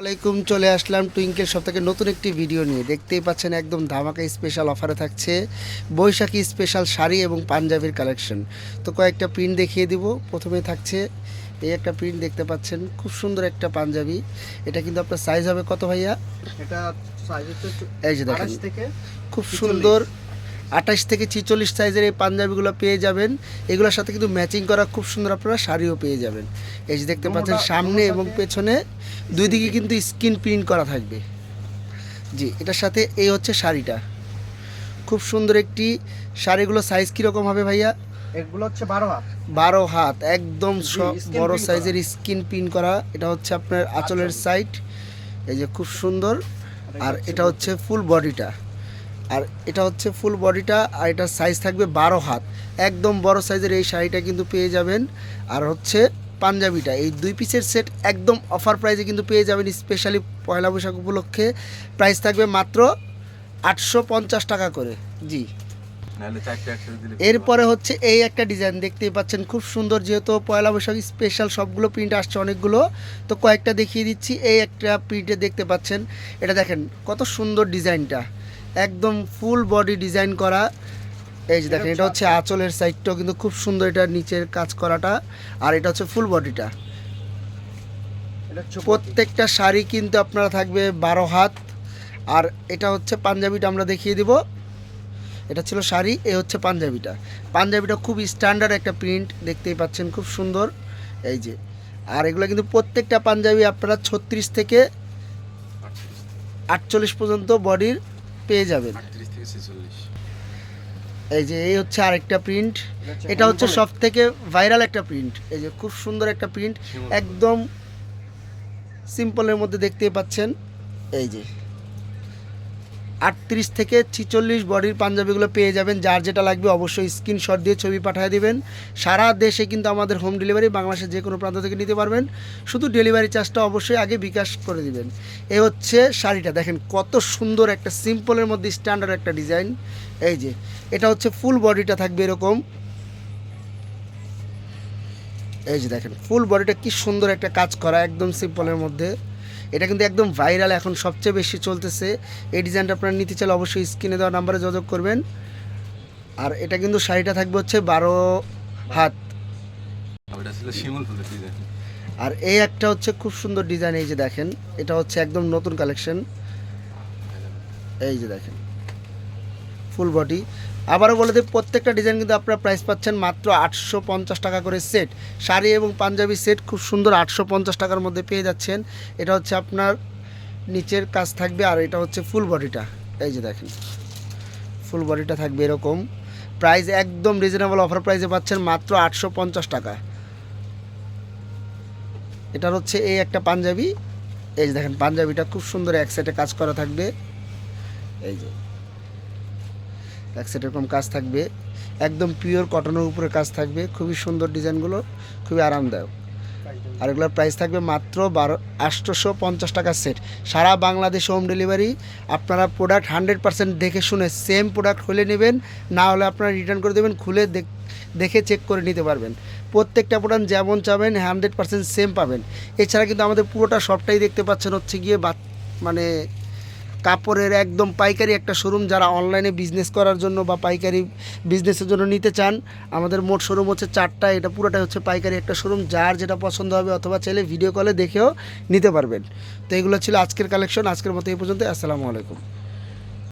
আসসালামাইকুম, চলে আসলাম twinkle shop থেকে নতুন একটি ভিডিও নিয়ে। দেখতেই পাচ্ছেন একদম ধামাকা স্পেশাল অফারে থাকছে বৈশাখী স্পেশাল শাড়ি এবং পাঞ্জাবির কালেকশন। তো কয়েকটা প্রিন্ট দেখিয়ে দিব। প্রথমে থাকছে এই একটা প্রিন্ট দেখতে পাচ্ছেন, খুব সুন্দর একটা পাঞ্জাবি। এটা কিন্তু আপনার সাইজ হবে কত ভাইয়া? এটা সাইজ হচ্ছে এই যে দেখেন, 28 থেকে খুব 46 সুন্দর 28 থেকে 46 সাইজের এই পাঞ্জাবিগুলো পেয়ে যাবেন। এগুলোর সাথে কিন্তু ম্যাচিং করা খুব সুন্দর আপনারা শাড়িও পেয়ে যাবেন। এই যে দেখতে পাচ্ছেন সামনে এবং পেছনে দুই দিকে কিন্তু স্ক্রিন প্রিন্ট করা থাকবে। জি, এটার সাথে এই হচ্ছে শাড়িটা, খুব সুন্দর একটি শাড়িগুলো। সাইজ কীরকম হবে ভাইয়া? এগুলো হচ্ছে 12 হাত 12 হাত, একদম skin বড় print সাইজের স্ক্রিন প্রিন্ট করা। এটা হচ্ছে আপনার আঁচলের সাইড, এই যে খুব সুন্দর। আর এটা হচ্ছে ফুল বডিটা, আর এটা হচ্ছে ফুল বডিটা, আর এটার সাইজ থাকবে 12 হাত, একদম বড় সাইজের এই শাড়িটা কিন্তু পেয়ে যাবেন। আর হচ্ছে পাঞ্জাবিটা, এই দুই পিসের সেট একদম অফার প্রাইসে কিন্তু পেয়ে যাবেন। স্পেশালি পয়লা বৈশাখ উপলক্ষে প্রাইস থাকবে মাত্র 850 টাকা করে। জি, এরপরে হচ্ছে এই একটা ডিজাইন দেখতেই পাচ্ছেন, খুব সুন্দর। যেহেতু পয়লা বৈশাখ স্পেশাল সবগুলো প্রিন্ট আসছে অনেকগুলো, তো কয়েকটা দেখিয়ে দিচ্ছি। এই একটা প্রিন্টে দেখতে পাচ্ছেন, এটা দেখেন কত সুন্দর ডিজাইনটা, একদম ফুল বডি ডিজাইন করা। এই যে দেখেন, এটা হচ্ছে আঁচলের সাইডটাও কিন্তু খুব সুন্দর, এটা নিচের কাজ করাটা। আর এটা হচ্ছে ফুল বডিটা। প্রত্যেকটা শাড়ি কিন্তু আপনারা থাকবে 12 হাত। আর এটা হচ্ছে পাঞ্জাবিটা, আমরা দেখিয়ে দিব। এটা ছিল শাড়ি, এ হচ্ছে পাঞ্জাবিটা। পাঞ্জাবিটা খুব স্ট্যান্ডার্ড একটা প্রিন্ট, দেখতেই পাচ্ছেন খুব সুন্দর। এই যে, আর এগুলো কিন্তু প্রত্যেকটা পাঞ্জাবি আপনারা 36 থেকে 48 পর্যন্ত বডির পেয়ে যাবেন। এই যে এই হচ্ছে আরেকটা প্রিন্ট, এটা হচ্ছে সব থেকে ভাইরাল একটা প্রিন্ট। এই যে খুব সুন্দর একটা প্রিন্ট, একদম সিম্পলের মধ্যে দেখতেই পাচ্ছেন। এই যে 38 থেকে 46 বডির পাঞ্জাবিগুলো পেয়ে যাবেন। যার যেটা লাগবে অবশ্যই স্ক্রিনশট দিয়ে ছবি পাঠিয়ে দিবেন। সারা দেশে কিন্তু আমাদের হোম ডেলিভারি, বাংলাদেশের যে কোনো প্রান্ত থেকে নিতে পারবেন। শুধু ডেলিভারি চার্জটা অবশ্যই আগে বিকাশ করে দিবেন। এ হচ্ছে শাড়িটা, দেখেন কত সুন্দর একটা সিম্পলের মধ্যে স্ট্যান্ডার্ড একটা ডিজাইন। এই যে এটা হচ্ছে ফুল বডিটা থাকবে এরকম। এই যে দেখেন ফুল বডিটা কি সুন্দর একটা কাজ করা, একদম সিম্পলের মধ্যে। এটা কিন্তু একদম ভাইরাল, এখন সবচেয়ে বেশি চলতেছে। এই ডিজাইনটা আপনারা নিতে চাইলে অবশ্যই স্ক্রিনে দেওয়া নাম্বারে যোগাযোগ করবেন। আর এটা কিন্তু শাড়িটা থাকবে হচ্ছে 12 হাত। আর এই একটা হচ্ছে খুব সুন্দর ডিজাইন, এই যে দেখেন, এটা হচ্ছে একদম নতুন কালেকশন। এই যে দেখেন ফুল বডি। আবারও বলে দিই, প্রত্যেকটা ডিজাইন কিন্তু আপনারা প্রাইস পাচ্ছেন মাত্র 850 টাকা করে সেট। শাড়ি এবং পাঞ্জাবি সেট খুব সুন্দর 850 টাকার মধ্যে পেয়ে যাচ্ছেন। এটা হচ্ছে আপনার নিচের কাজ থাকবে, আর এটা হচ্ছে ফুল বডিটা। এই যে দেখেন ফুল বডিটা থাকবে এরকম। প্রাইস একদম রিজনেবল অফার প্রাইসে পাচ্ছেন মাত্র 850 টাকা। এটার হচ্ছে এই একটা পাঞ্জাবি। এই যে দেখেন পাঞ্জাবিটা খুব সুন্দর, এক সাইডে কাজ করা থাকবে। এই যে এক সাইড এরকম কাজ থাকবে, একদম পিওর কটনের উপরে কাজ থাকবে। খুবই সুন্দর ডিজাইনগুলো, খুবই আরামদায়ক। আর এগুলোর প্রাইস থাকবে মাত্র 850 টাকা সেট। সারা বাংলাদেশে হোম ডেলিভারি। আপনারা প্রোডাক্ট 100% দেখে শুনে সেম প্রোডাক্ট হলে নেবেন, না হলে আপনারা রিটার্ন করে দেবেন। খুলে দেখে চেক করে নিতে পারবেন। প্রত্যেকটা প্রোডাক্ট যেমন চাবেন 100% সেম পাবেন। এছাড়া কিন্তু আমাদের পুরোটা সবটাই দেখতে পাচ্ছেন হচ্ছে গিয়ে মানে কাপড়ের একদম পাইকারি একটা শোরুম। যারা অনলাইনে বিজনেস করার জন্য বা পাইকারি বিজনেসের জন্য নিতে চান, আমাদের মোট শোরুম হচ্ছে 4টা। এটা পুরোটাই হচ্ছে পাইকারি একটা শোরুম। যার যেটা পছন্দ হবে অথবা চাইলে ভিডিও কলে দেখেও নিতে পারবেন। তো এগুলো ছিল আজকের কালেকশন। আজকের মতো এই পর্যন্ত। আসসালামু আলাইকুম।